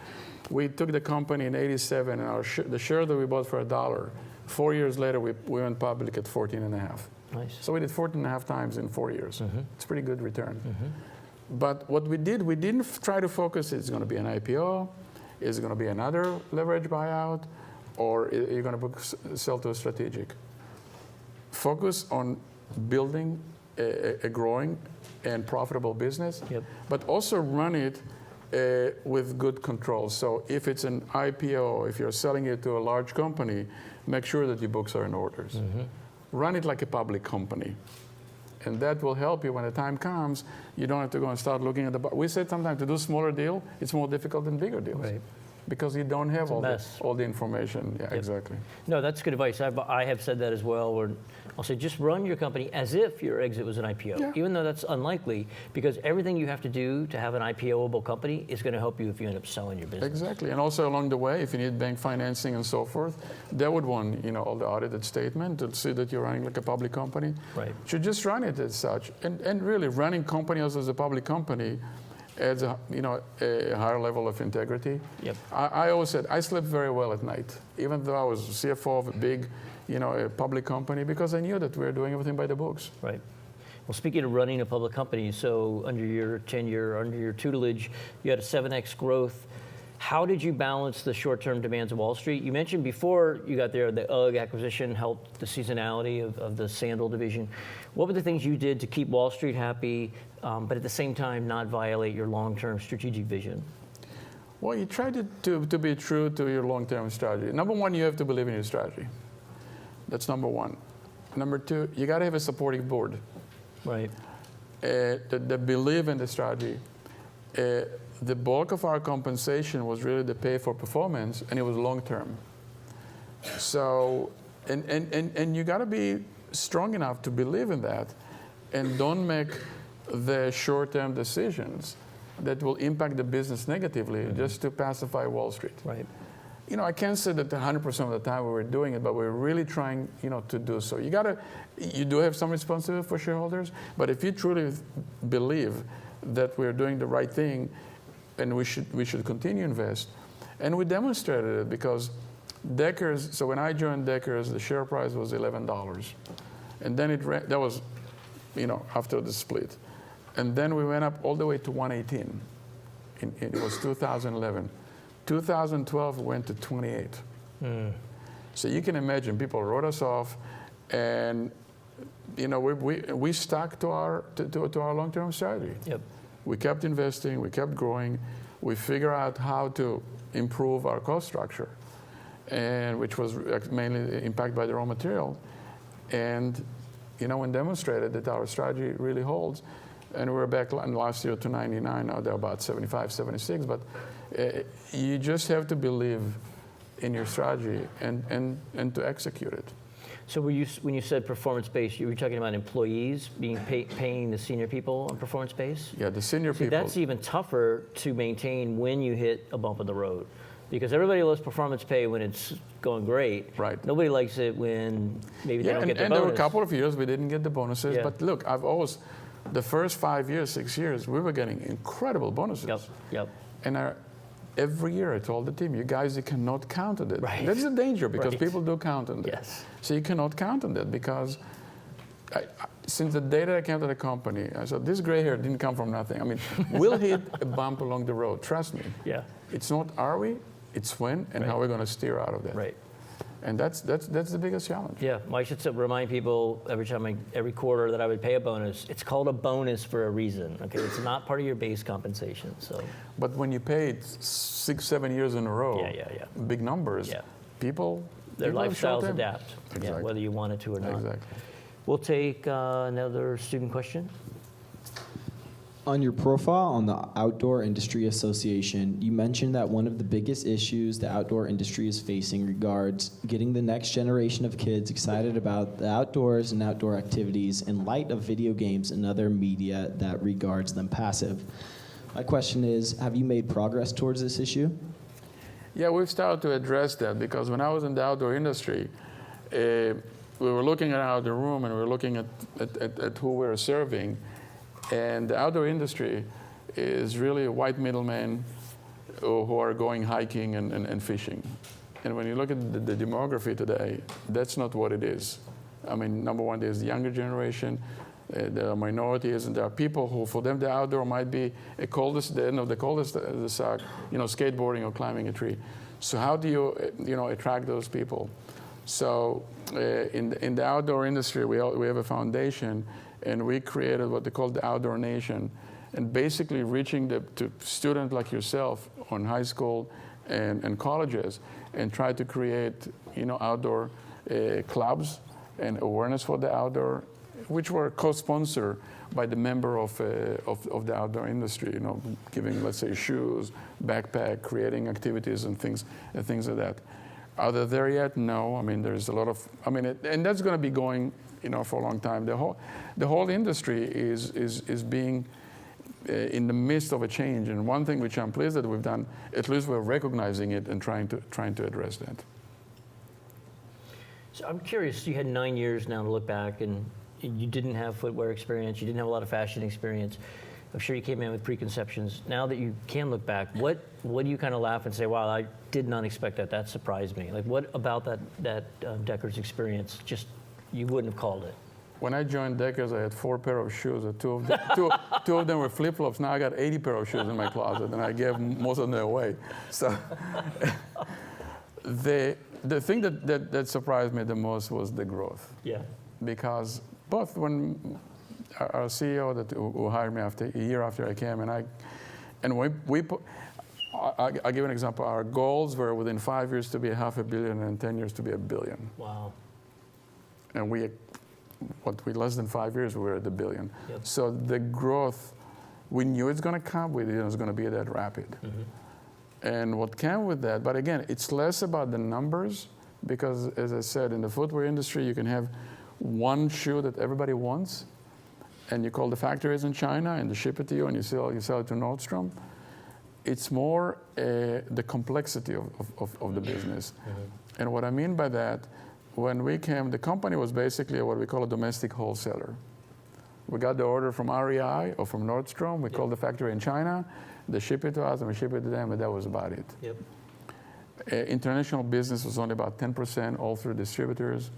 We took the company in '87, and the share that we bought for $1, 4 years later, we went public at 14.5. Nice. So we did 14.5 times in 4 years. It's a pretty good return. But what we did, we didn't try to focus, it's going to be an IPO, is it going to be another leverage buyout, or are you going to sell to a strategic? Focus on building a growing and profitable business, but also run it with good control. So if it's an IPO, if you're selling it to a large company, make sure that your books are in order. Run it like a public company. And that will help you when the time comes. You don't have to go and start looking at we said sometimes to do smaller deal, it's more difficult than bigger deals. Right. because you don't have mess. all the information. Yeah, exactly. No, that's good advice. I have said that as well. Where I'll say just run your company as if your exit was an IPO, even though that's unlikely, because everything you have to do to have an IPO-able company is going to help you if you end up selling your business. Exactly, and also along the way, if you need bank financing and so forth, they would want all the audited statement to see that you're running like a public company. Right. You should just run it as such, and really running companies as a public company adds a higher level of integrity. Yep. I always said I slept very well at night, even though I was CFO of a big, a public company, because I knew that we were doing everything by the books. Right. Well, speaking of running a public company, so under your tenure, under your tutelage, you had a 7x growth. How did you balance the short-term demands of Wall Street? You mentioned before you got there, the UGG acquisition helped the seasonality of the sandal division. What were the things you did to keep Wall Street happy, but at the same time not violate your long-term strategic vision? Well, you try to be true to your long-term strategy. Number one, you have to believe in your strategy. That's number one. Number two, you got to have a supportive board. Right. That believe in the strategy. The bulk of our compensation was really the pay for performance, and it was long-term. So, and you got to be strong enough to believe in that, and don't make the short-term decisions that will impact the business negatively just to pacify Wall Street. Right. I can't say that 100% of the time we were doing it, but we're really trying, to do so. You do have some responsibility for shareholders, but if you truly believe that we're doing the right thing, and we should continue to invest, and we demonstrated it because Deckers. So when I joined Deckers, the share price was $11, and then that was, after the split, and then we went up all the way to 118. It was 2011. 2012 went to 28. So you can imagine people wrote us off, and we stuck to our long-term strategy. Yep. We kept investing, we kept growing, we figured out how to improve our cost structure, and which was mainly impacted by the raw material, and when demonstrated that our strategy really holds, and we're back last year to 99. Now they're about 75, 76, but you just have to believe in your strategy and to execute it. So when you said performance-based, you were talking about employees paying the senior people on performance-based? Yeah, the senior people. That's even tougher to maintain when you hit a bump in the road, because everybody loves performance pay when it's going great. Right. Nobody likes it when maybe they don't get the bonus. And there were a couple of years we didn't get the bonuses, Yeah. but look, the first 5 years, 6 years, we were getting incredible bonuses. Yep. And every year I told the team, you guys, you cannot count on it. Right. That's the danger, because Right. people do count on that. Yes. So you cannot count on that, because since the day that I came to the company, I said, this gray hair didn't come from nothing. I mean, we'll hit a bump along the road, trust me. Yeah. It's not are we, it's when and how we're going to steer out of that. Right. And that's the biggest challenge. Yeah, well, I should remind people every quarter that I would pay a bonus. It's called a bonus for a reason. Okay, it's not part of your base compensation. So. But when you pay it 6, 7 years in a row, big numbers, people their have lifestyles short-term. adapt. Exactly. Yeah, whether you want it to or not. Exactly. We'll take another student question. On your profile on the Outdoor Industry Association, you mentioned that one of the biggest issues the outdoor industry is facing regards getting the next generation of kids excited about the outdoors and outdoor activities in light of video games and other media that regards them passive. My question is, have you made progress towards this issue? Yeah, we've started to address that, because when I was in the outdoor industry, we were looking around the room and we were looking at who we were serving. And the outdoor industry is really white middlemen who are going hiking and fishing. And when you look at the demography today, that's not what it is. I mean, number one, there's the younger generation, there are minorities, and there are people who, for them, the outdoor might be the end of the coldest suck, skateboarding or climbing a tree. So how do you, attract those people? So in the outdoor industry, we have a foundation, and we created what they call the Outdoor Nation, and basically reaching to students like yourself on high school and colleges, and try to create outdoor clubs and awareness for the outdoor which were co-sponsored by the member of the outdoor industry, you know, giving, let's say, shoes, backpack, creating activities and things like that. Are they there yet? No. I mean, there's a lot of, and that's going to be going, you know, for a long time. The whole industry is being in the midst of a change. And one thing which I'm pleased that we've done, at least we're recognizing it and trying to address that. So I'm curious, you had 9 years now to look back, and you didn't have footwear experience, you didn't have a lot of fashion experience. I'm sure you came in with preconceptions. Now that you can look back, what do you kind of laugh and say, wow, I did not expect that, that surprised me? Like, what about that Deckers experience just you wouldn't have called it? When I joined Deckers, I had 4 pair of shoes. Two of them were flip-flops. Now I got 80 pair of shoes in my closet, and I gave most of them away. So the thing that surprised me the most was the growth. Yeah. Because both when our CEO who hired me a year after I came, I'll give you an example. Our goals were within 5 years to be $500 million and 10 years to be $1 billion. Wow. And we less than 5 years, we were at $1 billion. Yep. So the growth, we knew it's going to come. We didn't know it was going to be that rapid. Mm-hmm. And what came with that, but again, it's less about the numbers, because as I said, in the footwear industry, you can have one shoe that everybody wants, and you call the factories in China, and they ship it to you, and you sell it to Nordstrom. It's more the complexity of the business. Mm-hmm. And what I mean by that, when we came, the company was basically what we call a domestic wholesaler. We got the order from REI or from Nordstrom. We called the factory in China. They ship it to us, and we ship it to them, and that was about it. Yep. International business was only about 10%, all through distributors.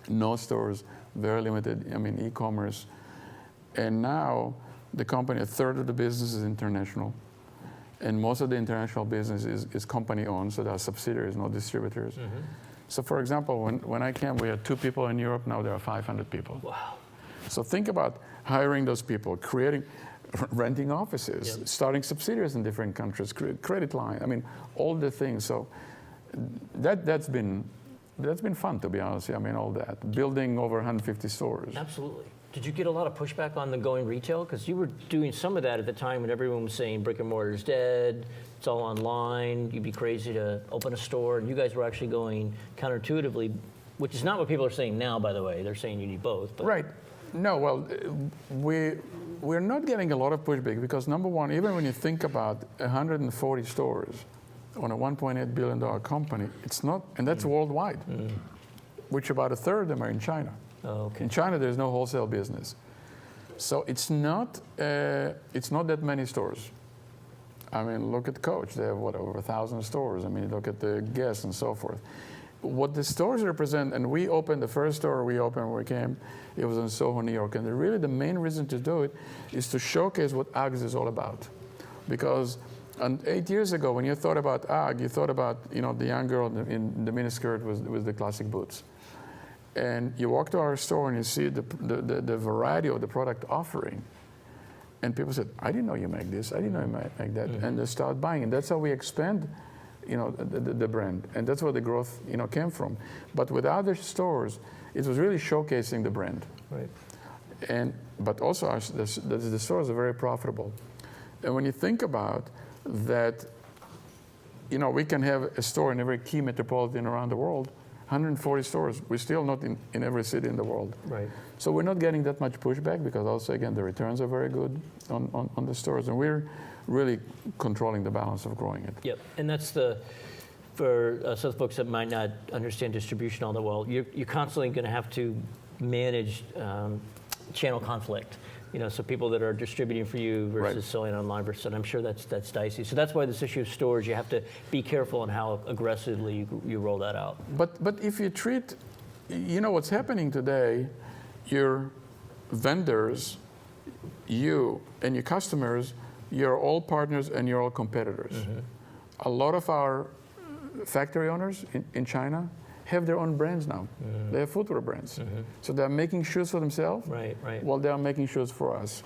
No stores, very limited, e-commerce. And now, the company, 1/3 of the business is international. And most of the international business is company-owned, so there are subsidiaries, no distributors. Mm-hmm. So for example, when I came, we had 2 people in Europe, now there are 500 people. Wow. So think about hiring those people, renting offices, Yep. starting subsidiaries in different countries, credit line, all the things. So that's been fun, to be honest. All that. Building over 150 stores. Absolutely. Did you get a lot of pushback on the going retail? Because you were doing some of that at the time when everyone was saying brick and mortar is dead, it's all online, you'd be crazy to open a store, and you guys were actually going counterintuitively, which is not what people are saying now, by the way. They're saying you need both. But. Right. No, well, we're not getting a lot of pushback because, number one, even when you think about 140 stores on a $1.8 billion company, it's not, and that's worldwide, which about 1/3 of them are in China. Oh, okay. In China, there's no wholesale business. So it's not that many stores. Look at Coach. They have, over 1,000 stores. Look at the Guess and so forth. What the stores represent, and we opened, the first store we opened when we came, it was in Soho, New York. And really the main reason to do it is to showcase what UGG is all about. Because 8 years ago, when you thought about UGG, you thought about, the young girl in the miniskirt with the classic boots. And you walk to our store and you see the variety of the product offering. And people said, I didn't know you make this. I didn't know you make that. Mm-hmm. And they start buying. And that's how we expand, the brand. And that's where the growth, came from. But with other stores, it was really showcasing the brand. Right. But also, the stores are very profitable. And when you think about that, we can have a store in every key metropolitan around the world, 140 stores. We're still not in every city in the world. Right. So we're not getting that much pushback because also, again, the returns are very good on the stores. And we're really controlling the balance of growing it. Yep. And that's for some folks that might not understand distribution all that well, you're constantly going to have to manage channel conflict. So people that are distributing for you versus selling online versus, and I'm sure that's dicey. So that's why this issue of stores, you have to be careful on how aggressively you roll that out. But if you treat, what's happening today, your vendors, you and your customers, you're all partners and you're all competitors. Mm-hmm. A lot of our factory owners in China have their own brands now. Mm-hmm. They have footwear brands. Mm-hmm. So they're making shoes for themselves while they're making shoes for us.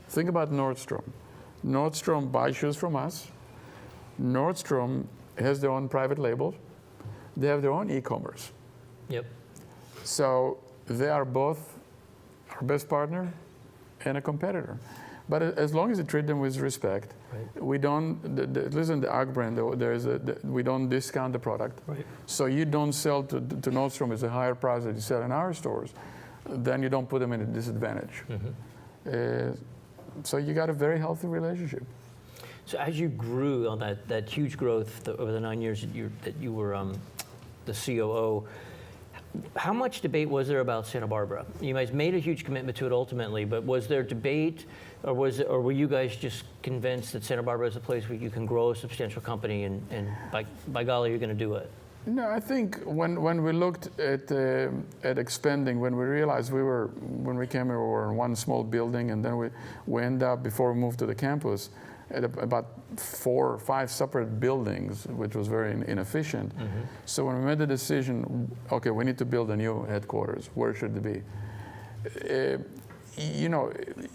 Think about Nordstrom. Nordstrom buys shoes from us. Nordstrom has their own private label. They have their own e-commerce. Yep. So they are both our best partner and a competitor. But as long as you treat them with respect, we don't, listen, the UGG brand, we don't discount the product. So you don't sell to Nordstrom at a higher price that you sell in our stores, then you don't put them in a disadvantage. So you got a very healthy relationship. So as you grew on that huge growth over the 9 years that you were the COO, how much debate was there about Santa Barbara? You guys made a huge commitment to it ultimately, but was there debate, or were you guys just convinced that Santa Barbara is a place where you can grow a substantial company and by golly, you're going to do it? No, I think when we looked at expanding, when we realized when we came here, we were in one small building, and then we end up, before we moved to the campus, at about 4 or 5 separate buildings, which was very inefficient. So when we made the decision, okay, we need to build a new headquarters. Where should it be? You know,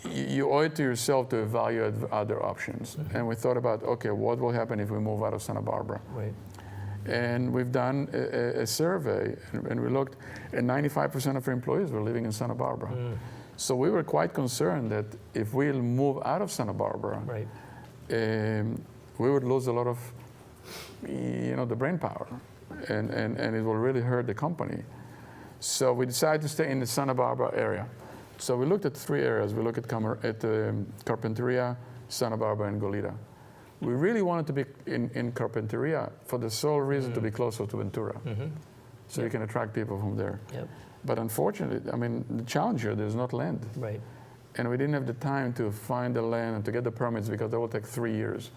you owe it to yourself to evaluate other options. And we thought about, okay, what will happen if we move out of Santa Barbara? And we've done a survey, and we looked, and 95% of our employees were living in Santa Barbara. So we were quite concerned that if we move out of Santa Barbara, we would lose a lot of, the brain power, and it will really hurt the company. So we decided to stay in the Santa Barbara area. So we looked at 3 areas. We looked at Carpinteria, Santa Barbara, and Goleta. We really wanted to be in Carpinteria for the sole reason to be closer to Ventura. So you can attract people from there. But unfortunately, I mean, the challenge here, there's not land. And we didn't have the time to find the land and to get the permits, because that would take 3 years.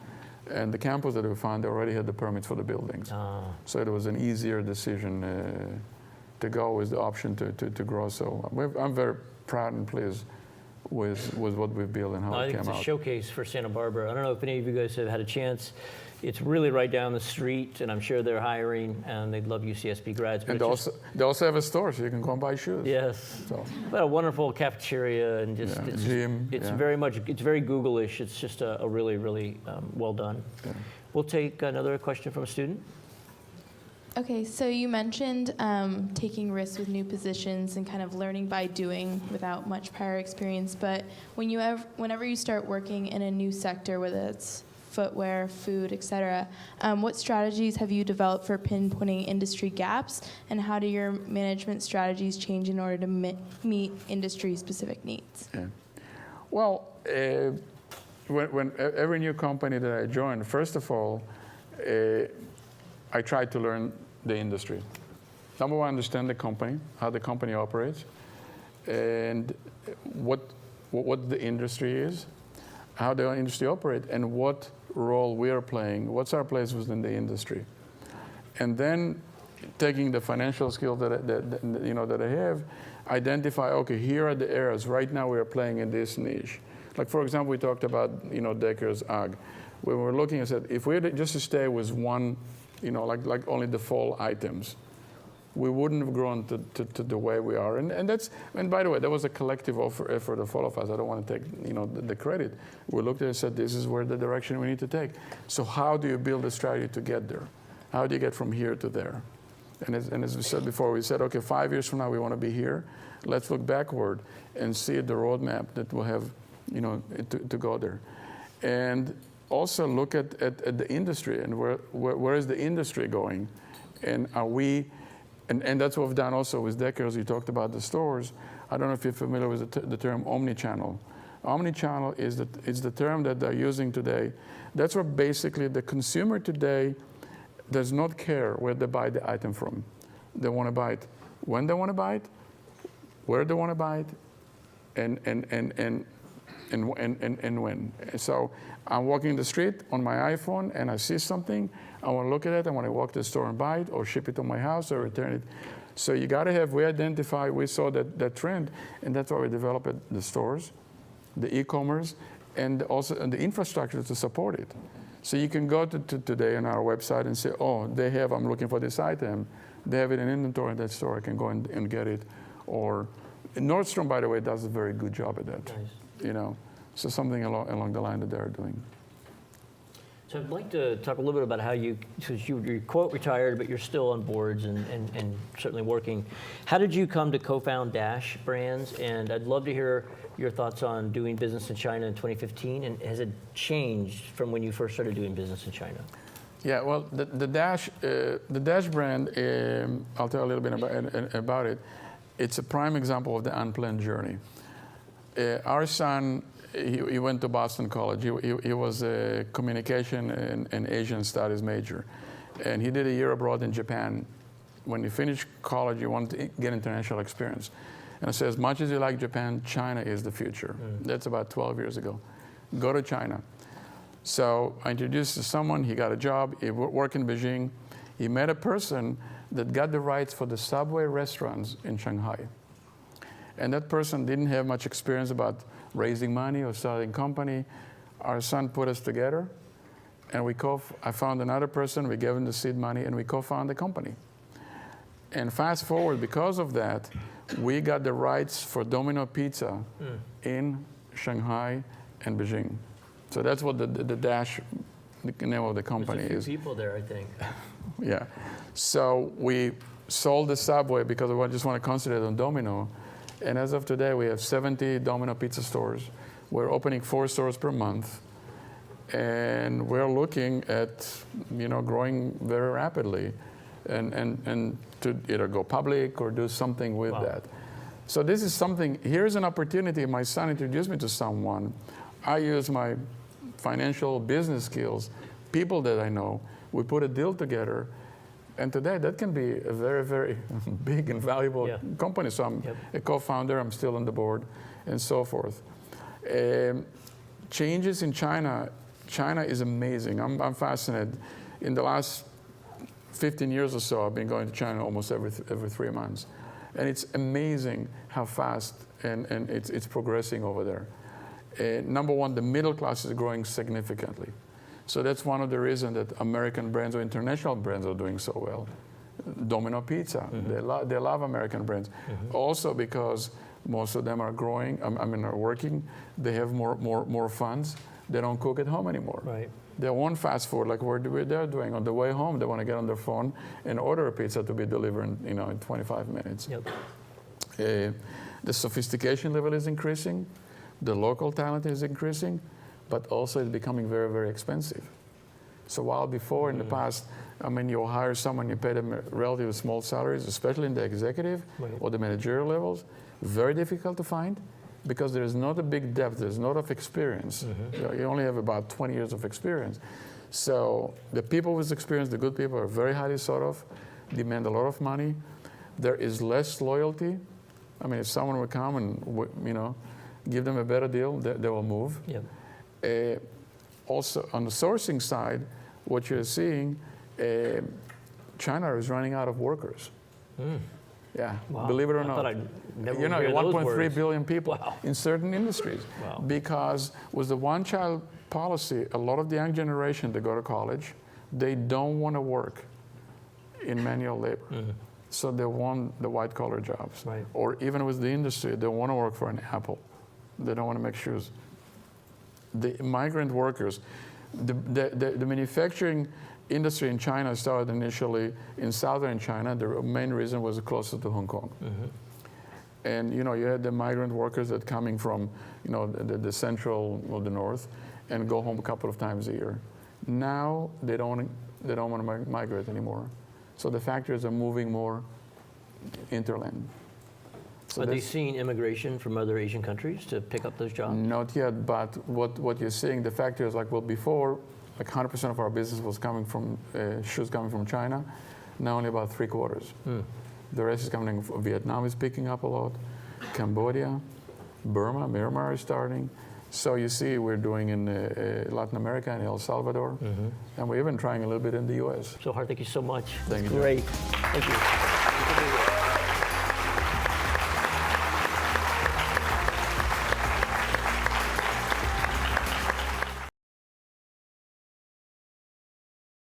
And the campus that we found, they already had the permits for the buildings. So it was an easier decision to go with the option to grow. So I'm very proud and pleased with what we've built and how it came out. I think it's a showcase for Santa Barbara. I don't know if any of you guys have had a chance. It's really right down the street, and I'm sure they're hiring, and they'd love UCSB grads. And they also have a store, so you can go and buy shoes. Yes. So. But a wonderful cafeteria, and just gym. It's very Google-ish. It's just a really, really well done. We'll take another question from a student. Okay, so you mentioned taking risks with new positions and kind of learning by doing without much prior experience. But whenever you start working in a new sector, whether it's footwear, food, etc., what strategies have you developed for pinpointing industry gaps, and how do your management strategies change in order to meet industry-specific needs? Well, when every new company that I joined, first of all, I tried to learn the industry. Number one, understand the company, how the company operates, and what the industry is, how the industry operates, and what role we are playing, what's our place within the industry. And then taking the financial skills that I have, identify, okay, here are the areas. Right now we are playing in this niche. Like, for example, we talked about, Deckers UGG. We were looking and said, if we had just to stay with one, like only the fall items, we wouldn't have grown to the way we are. And by the way, that was a collective effort of all of us. I don't want to take the credit. We looked at it and said, this is where the direction we need to take. So how do you build a strategy to get there? How do you get from here to there? And as we said before, we said, okay, 5 years from now we want to be here. Let's look backward and see the roadmap that we'll have to go there. And also look at the industry and where is the industry going, and are we, and that's what we've done also with Deckers. You talked about the stores. I don't know if you're familiar with the term omnichannel. Omnichannel is the term that they're using today. That's where basically the consumer today does not care where they buy the item from. They want to buy it when they want to buy it, where they want to buy it, and when. So I'm walking the street on my iPhone and I see something, I want to look at it, I want to walk to the store and buy it, or ship it to my house or return it. So you got to have, we saw that trend, and that's why we developed the stores, the e-commerce, and also the infrastructure to support it. So you can go to today on our website and say, oh, I'm looking for this item. They have it in inventory in that store, I can go and get it. Or Nordstrom, by the way, does a very good job at that. Nice. So something along the line that they're doing. So I'd like to talk a little bit about how you, since you're quote retired, but you're still on boards and certainly working. How did you come to co-found Dash Brands? And I'd love to hear your thoughts on doing business in China in 2015. And has it changed from when you first started doing business in China? Yeah, well, the Dash brand, I'll tell a little bit about it. It's a prime example of the unplanned journey. Our son, he went to Boston College. He was a communication and Asian studies major. And he did a year abroad in Japan. When he finished college, he wanted to get international experience. And I said, as much as you like Japan, China is the future. That's about 12 years ago. Go to China. So I introduced to someone, he got a job, he worked in Beijing. He met a person that got the rights for the Subway restaurants in Shanghai. And that person didn't have much experience about raising money or starting a company. Our son put us together, and I found another person, we gave him the seed money, and we co-founded the company. And fast forward, because of that, we got the rights for Domino Pizza in Shanghai and Beijing. So that's what the Dash, the name of the company There's a is. few people there, I think. Yeah. So we sold the Subway because I just want to concentrate on Domino. And as of today, we have 70 Domino Pizza stores. We're opening 4 stores per month. And we're looking at, growing very rapidly and to either go public or do something with that. So this is something, here's an opportunity. My son introduced me to someone. I use my financial business skills, people that I know. We put a deal together. And today, that can be a very, very big and valuable company. So I'm a co-founder, I'm still on the board, and so forth. Changes in China. China is amazing. I'm fascinated. In the last 15 years or so, I've been going to China almost every 3 months. And it's amazing how fast and it's progressing over there. Number one, the middle class is growing significantly. So that's one of the reasons that American brands or international brands are doing so well. Domino Pizza, they love American brands. Also because most of them are growing, are working, they have more funds, they don't cook at home anymore. Right. They want fast food like they're doing. On the way home, they want to get on their phone and order a pizza to be delivered in 25 minutes. The sophistication level is increasing, the local talent is increasing, but also it's becoming very, very expensive. So while before in the past, you'll hire someone, you pay them relatively small salaries, especially in the executive or the managerial levels, very difficult to find because there's not a big depth, there's not enough experience. You only have about 20 years of experience. So the people with experience, the good people, are very highly sought of, demand a lot of money. There is less loyalty. If someone would come and give them a better deal, they will move. Also, on the sourcing side, what you're seeing, China is running out of workers. Yeah, believe it or not. I'd never hear those 1.3 billion people in certain industries. Because with the one-child policy, a lot of the young generation that go to college, they don't want to work in manual labor. So they want the white-collar jobs. Or even with the industry, they want to work for an Apple. They don't want to make shoes. The migrant workers, the manufacturing industry in China started initially in southern China. The main reason was closer to Hong Kong. And you had the migrant workers that coming from the central or the north and go home a couple of times a year. Now they don't want to migrate anymore. So the factories are moving more interland. So are they seeing immigration from other Asian countries to pick up those jobs? Not yet, but what you're seeing, the factors before, 100% of our business was coming from shoes coming from China. Now only about 3/4. The rest is coming from Vietnam is picking up a lot, Cambodia, Burma, Myanmar is starting. So you see we're doing in Latin America and El Salvador, and we're even trying a little bit in the U.S. Zohar, thank you so much. Thank you. Great. Thank you.